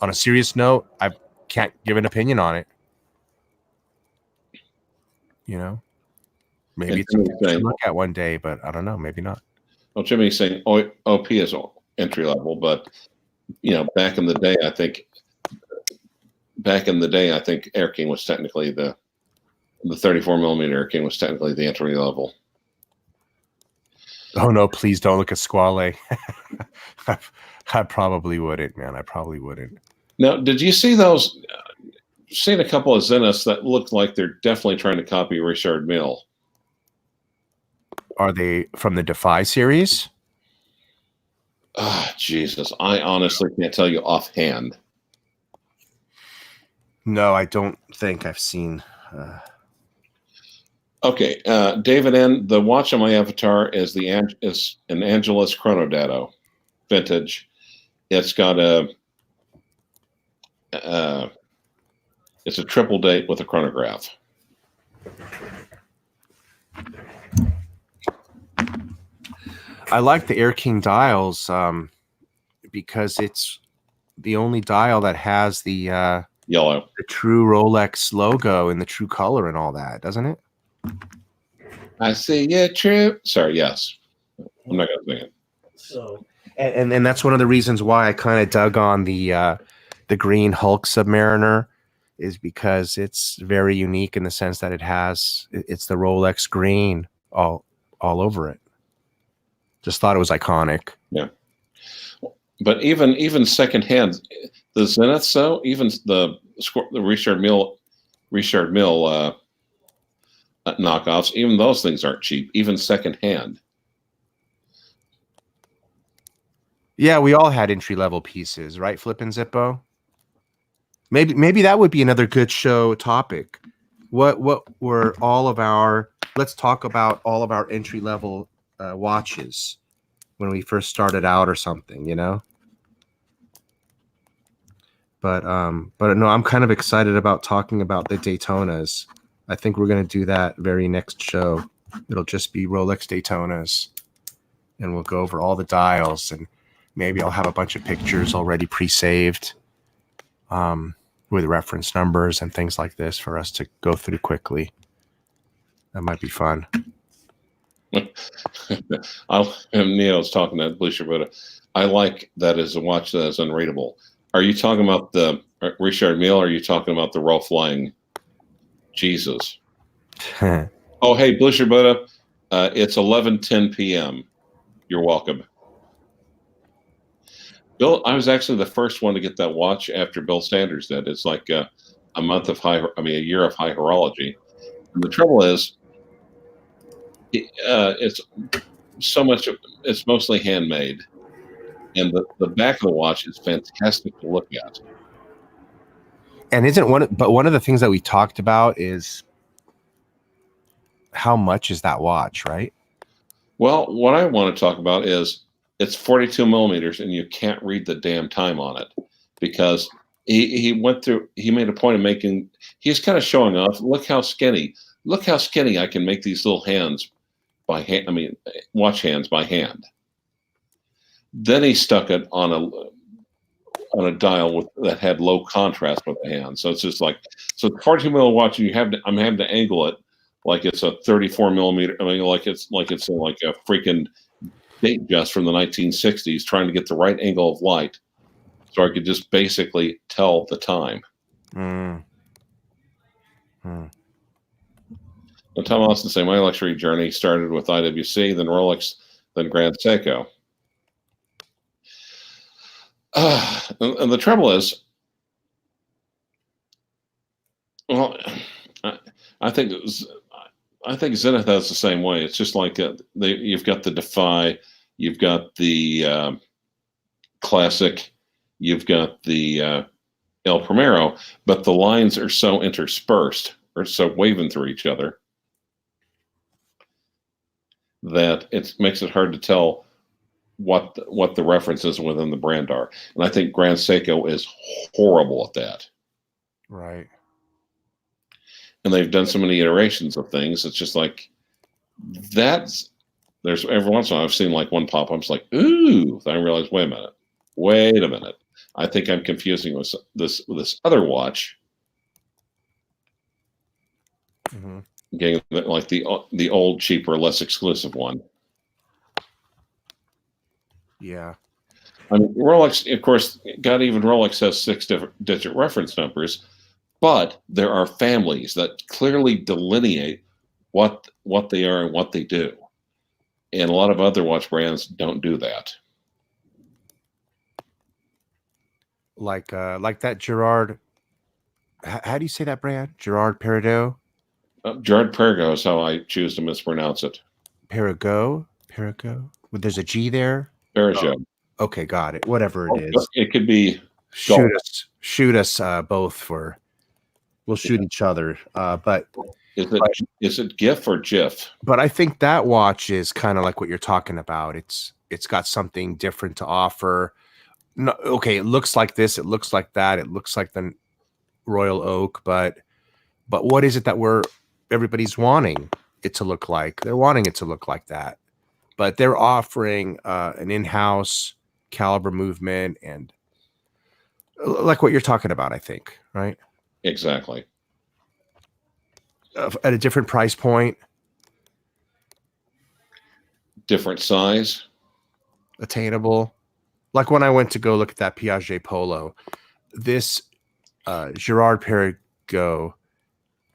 on a serious note, I can't give an opinion on it. You know, maybe it's something to look at one day, but I don't know, maybe not. Well, Jimmy's saying OP is entry level, but back in the day, I think Air King was technically the 34 millimeter Air King was technically the entry level. Oh no, please don't look at Squale. I probably wouldn't, man. I probably wouldn't. Now, did you see those? Seen a couple of Zeniths that look like they're definitely trying to copy Richard Mille. Are they from the Defy series? Ah, Jesus. I honestly can't tell you offhand. No, I don't think I've seen. Okay, David N. The watch on my avatar is an Angelus Chronodato, vintage. It's got it's a triple date with a chronograph. I like the Air King dials because it's the only dial that has the yellow, the true Rolex logo and the true color and all that, doesn't it? I see. Yeah, true. Sorry, yes. I'm not going to sing it. So, and that's one of the reasons why I kind of dug on the green Hulk Submariner, is because it's very unique in the sense that it's the Rolex green all over it. Just thought it was iconic. Yeah. But even secondhand, the Zeniths, though, even the Richard Mille knockoffs, even those things aren't cheap, even secondhand. Yeah, we all had entry-level pieces, right, Flip and Zippo? Maybe that would be another good show topic. What were all of our? Let's talk about all of our entry-level watches when we first started out, or something, But no, I'm kind of excited about talking about the Daytonas. I think we're going to do that very next show. It'll just be Rolex Daytonas, and we'll go over all the dials, and maybe I'll have a bunch of pictures already pre-saved with reference numbers and things like this for us to go through quickly. That might be fun. Neo's talking to Blue Shibuda. I like that as a watch that is unreadable. Are you talking about the Richard Mille, or are you talking about the Rolf Lang? Jesus. Oh, hey, Blue Shibuda. It's 11:10 p.m. You're welcome. Bill, I was actually the first one to get that watch after Bill Sanders did. It's like a year of high horology. And the trouble is, it's so much. It's mostly handmade, and the back of the watch is fantastic to look at. And one of the things that we talked about is how much is that watch, right? Well, what I want to talk about is it's 42 millimeters, and you can't read the damn time on it, because he made a point of making. He's kind of showing off. Look how skinny I can make these little hands by hand. I mean, watch hands by hand. Then he stuck it on a dial that had low contrast with the hand. So it's just like, so 42 mil watch, and I'm having to angle it like it's a 34 millimeter. I mean, like it's like a freaking date just from the 1960s, trying to get the right angle of light so I could just basically tell the time. And Tom Austin saying, my luxury journey started with IWC, then Rolex, then Grand Seiko. And the trouble is, well, I think Zenith has the same way. It's just like you've got the Defy, you've got the Classic, you've got the El Primero, but the lines are so interspersed or so waving through each other that it makes it hard to tell what the references within the brand are. And I think Grand Seiko is horrible at that. Right. And they've done so many iterations of things. It's just like there's every once in a while I've seen like one pop up. I'm just like, ooh. Then I realized, wait a minute. I think I'm confusing with this other watch. Mm-hmm. Getting like the old, cheaper, less exclusive one. Yeah. I mean, Rolex, of course, even Rolex has 6-digit reference numbers, but there are families that clearly delineate what they are and what they do, and a lot of other watch brands don't do that. Like that Girard. How do you say that brand? Girard-Perregaux. Girard-Perregaux is how I choose to mispronounce it. Perregaux. Well, there's a G there. Perregaux. Oh, okay, got it. Whatever it is. It could be. Shoot us both for. We'll shoot each other. But is it GIF or JIF? But I think that watch is kind of like what you're talking about. It's got something different to offer. No, okay, it looks like this. It looks like that. It looks like the Royal Oak, but what is it that everybody's wanting it to look like? They're wanting it to look like that, but they're offering an in-house caliber movement and like what you're talking about, I think, right? Exactly. At a different price point, different size, attainable. Like when I went to go look at that Piaget Polo, this Girard-Perregaux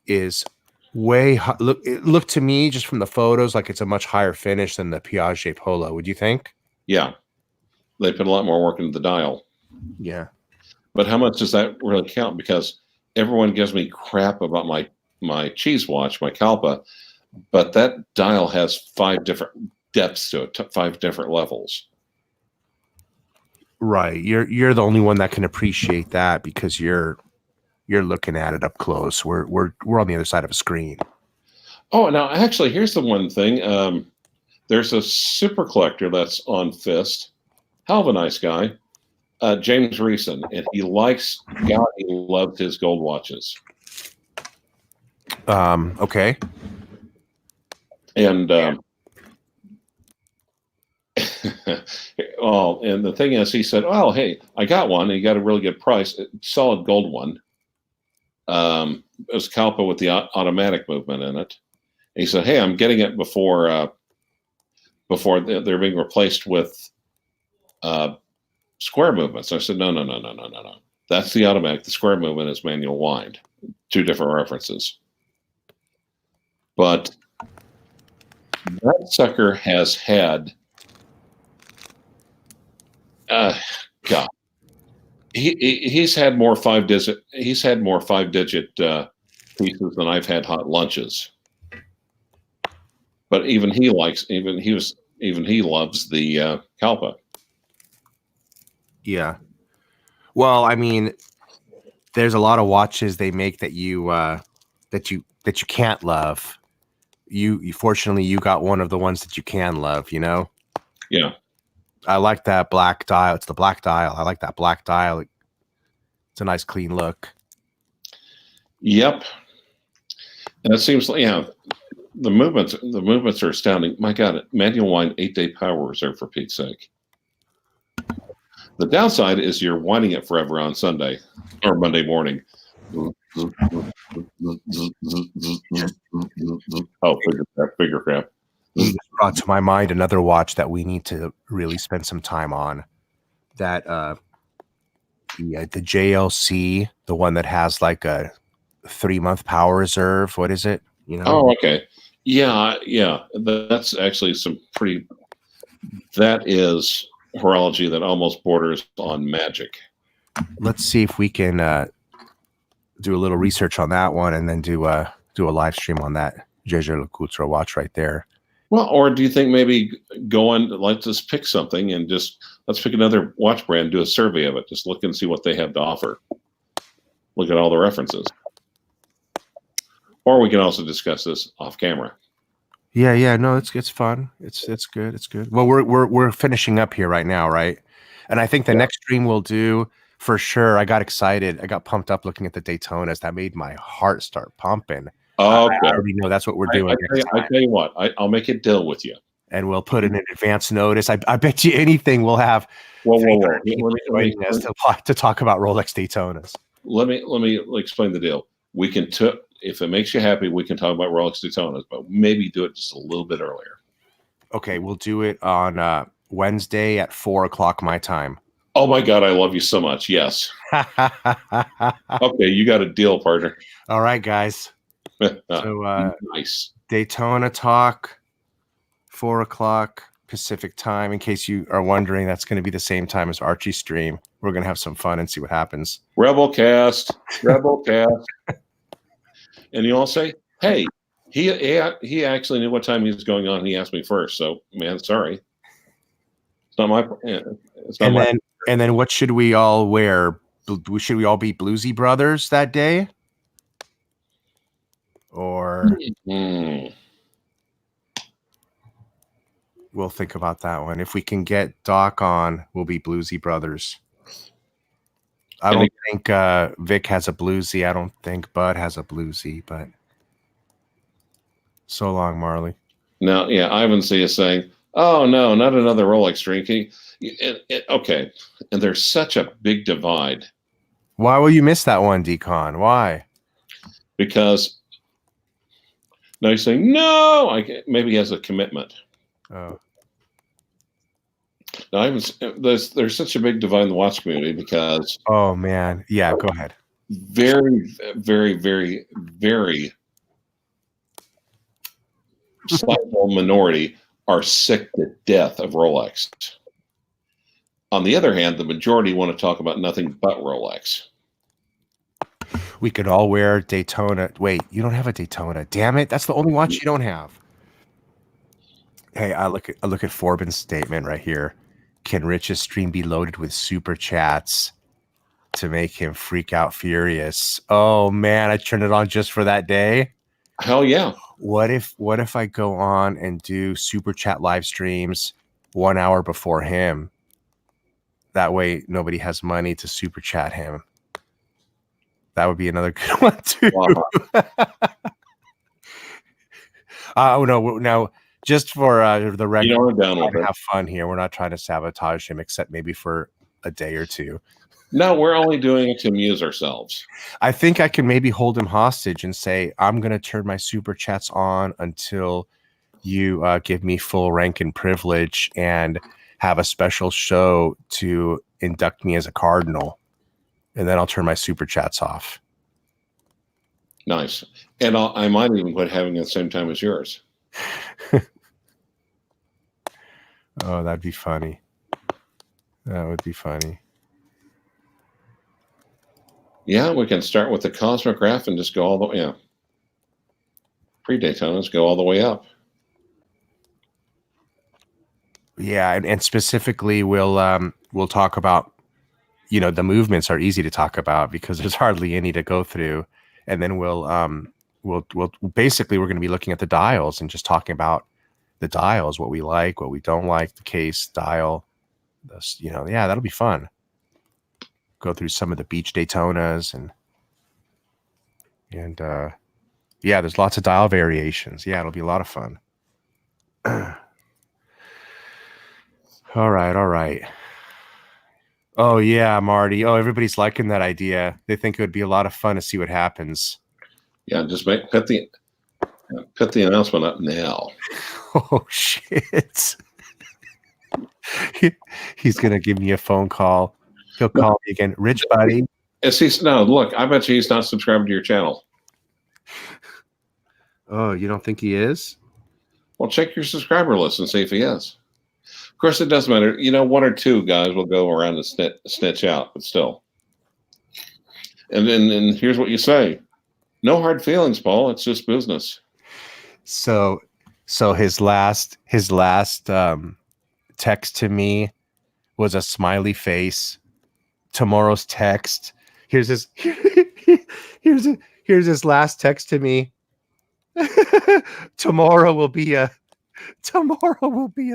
is way high. It looked to me just from the photos like it's a much higher finish than the Piaget Polo. Would you think? Yeah, they put a lot more work into the dial. Yeah, but how much does that really count? Because everyone gives me crap about my cheese watch, my Kalpa, but that dial has 5 different depths to it, 5 different levels. Right. You're the only one that can appreciate that because you're looking at it up close. We're on the other side of a screen. Oh, now actually, here's the one thing. There's a super collector that's on Fist. Hell of a nice guy, James Reeson, and he loves his gold watches. Okay. And well, and the thing is, he said, "Oh, hey, I got one. And he got a really good price, solid gold one. It was Kalpa with the automatic movement in it." And he said, "Hey, I'm getting it before they're being replaced with square movements." I said, "No. That's the automatic. The square movement is manual wind. 2 different references." But that sucker has had. God, he's had more 5-digit. He's had more 5-digit pieces than I've had hot lunches. But even he loves the Kalpa. Yeah. Well, I mean, there's a lot of watches they make that you can't love. You fortunately you got one of the ones that you can love. You know. Yeah. I like that black dial. It's the black dial. I like that black dial. It's a nice clean look. Yep. And it seems like, the movements are astounding. My God, manual wind 8-day power reserve, for Pete's sake. The downside is you're winding it forever on Sunday or Monday morning. Oh, figure crap. You just brought to my mind another watch that we need to really spend some time on. That the JLC, the one that has like a 3-month power reserve. What is it? You know? Oh, okay. Yeah. That's actually that is horology that almost borders on magic. Let's see if we can do a little research on that one and then do a live stream on that Jaeger-LeCoultre watch right there. Well, or do you think maybe let's just pick something and let's pick another watch brand, do a survey of it, just look and see what they have to offer. Look at all the references. Or we can also discuss this off camera. Yeah. No, it's fun. It's good. It's good. Well, we're finishing up here right now, right? And I think the next stream we'll do for sure. I got excited. I got pumped up looking at the Daytonas. That made my heart start pumping. Oh, I already know that's what we're doing. I tell you what, I'll make a deal with you. and we'll put in an advance notice. I bet you anything we'll have Whoa. people joining us to talk about Rolex Daytonas. Let me explain the deal. We can if it makes you happy, we can talk about Rolex Daytonas, but maybe do it just a little bit earlier. Okay, we'll do it on Wednesday at 4:00 my time. Oh my God, I love you so much. Yes. Okay, you got a deal, partner. All right, guys. So nice. Daytona talk, 4:00 Pacific time. In case you are wondering, that's going to be the same time as Archie's stream. We're going to have some fun and see what happens. Rebelcast. And you all say, hey, he actually knew what time he was going on. He asked me first. So, man, sorry. It's not my. It's not and then what should we all wear? Should we all be Bluesy Brothers that day? Or we'll think about that one. If we can get Doc on, we'll be Bluesy Brothers. I don't think Vic has a bluesy. I don't think Bud has a bluesy, but so long, Marley. No, yeah, Ivan C is saying, oh, no, not another Rolex drinking. Okay, and there's such a big divide. Why will you miss that one, Decon? Why? Because now he's saying, no, maybe he has a commitment. Oh. Now, there's such a big divide in the watch community because. Oh, man. Yeah, go ahead. Very, very, very, very small minority are sick to death of Rolex. On the other hand, the majority want to talk about nothing but Rolex. We could all wear Daytona. Wait, you don't have a Daytona. Damn it. That's the only watch you don't have. Hey, I look at Forbin's statement right here. Can Rich's stream be loaded with super chats to make him freak out furious? Oh man, I turned it on just for that day. Hell yeah. What if I go on and do super chat live streams 1 hour before him? That way nobody has money to super chat him. That would be another good one too. Wow. Oh no, now just for the record, we're trying to have fun here. We're not trying to sabotage him, except maybe for a day or two. No, we're only doing it to amuse ourselves. I think I can maybe hold him hostage and say, I'm going to turn my super chats on until you give me full rank and privilege and have a special show to induct me as a cardinal. And then I'll turn my super chats off. Nice. And I might even put having at the same time as yours. Oh, that'd be funny. That would be funny. Yeah, we can start with the Cosmic Graph and just go all the way. Yeah. Pre-Daytonas go all the way up. Yeah, and specifically we'll talk about, the movements are easy to talk about because there's hardly any to go through. And then we'll basically we're going to be looking at the dials and just talking about the dials, what we like, what we don't like, the case, dial, yeah, that'll be fun. Go through some of the beach Daytonas and yeah, there's lots of dial variations. Yeah, it'll be a lot of fun. All right. Oh yeah, Marty. Oh, everybody's liking that idea. They think it would be a lot of fun to see what happens. Yeah, just put the announcement up now. Oh shit. He's gonna give me a phone call. He'll call me again. Rich buddy. No, look, I bet you he's not subscribed to your channel. Oh, you don't think he is? Well, check your subscriber list and see if he is. Of course, it doesn't matter. One or two guys will go around and snitch out, but still. And then here's what you say. No hard feelings, Paul. It's just business. So his last text to me was a smiley face. Tomorrow's text. Here's his last text to me. Tomorrow will be a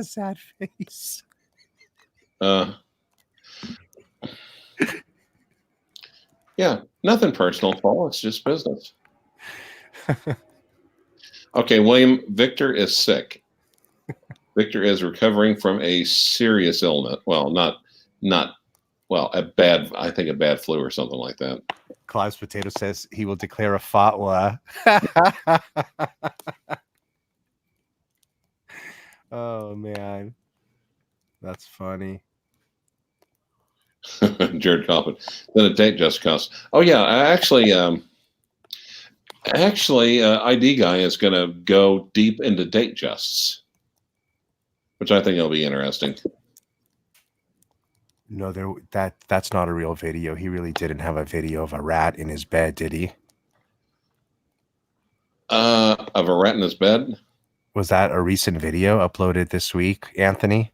sad face. Yeah, nothing personal, Paul. It's just business. Okay, William, Victor is sick. Victor is recovering from a serious illness. Well, a bad flu or something like that. Clyve's Potato says he will declare a fatwa. Oh man, that's funny. Jared Coffin. Then a date just costs. Oh yeah, ID guy is going to go deep into date justs, which I think will be interesting. No, that's not a real video. He really didn't have a video of a rat in his bed, did he? Of a rat in his bed. Was that a recent video uploaded this week, Anthony?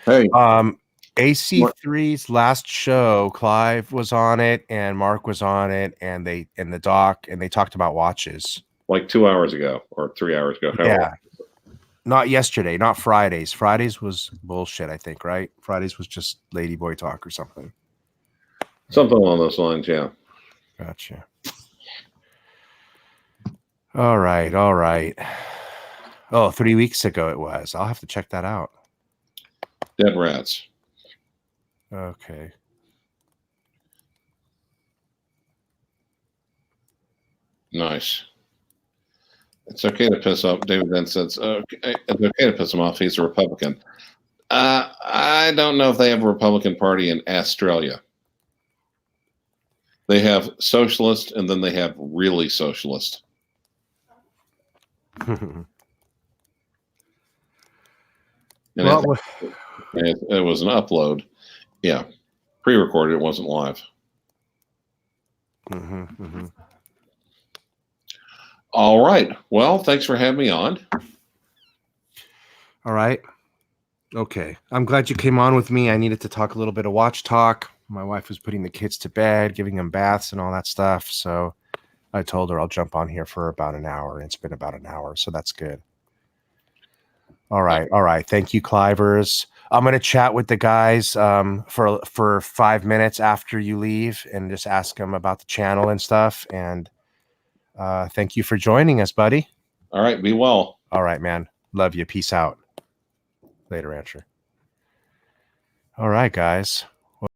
Hey, AC3's last show, Clyve was on it and Mark was on it, and they talked about watches. Like 2 hours ago or 3 hours ago. Yeah. Not yesterday, not Fridays. Fridays was bullshit, I think, right? Fridays was just ladyboy talk or something. Something along those lines, yeah. Gotcha. All right. Oh, 3 weeks ago it was. I'll have to check that out. Dead rats. Okay. Nice. It's okay to piss off. David then says, okay, it's okay to piss him off. He's a Republican. I don't know if they have a Republican Party in Australia. They have socialist, and then they have really socialist. Well, it was an upload. Yeah. Pre-recorded. It wasn't live. All right. Well, thanks for having me on. All right. Okay. I'm glad you came on with me. I needed to talk a little bit of watch talk. My wife was putting the kids to bed, giving them baths and all that stuff. So I told her I'll jump on here for about an hour. It's been about an hour, so that's good. All right. Thank you, Clivers. I'm going to chat with the guys for 5 minutes after you leave and just ask them about the channel and stuff. And thank you for joining us, buddy. All right. Be well. All right, man. Love you. Peace out. Later, Rancher. All right, guys.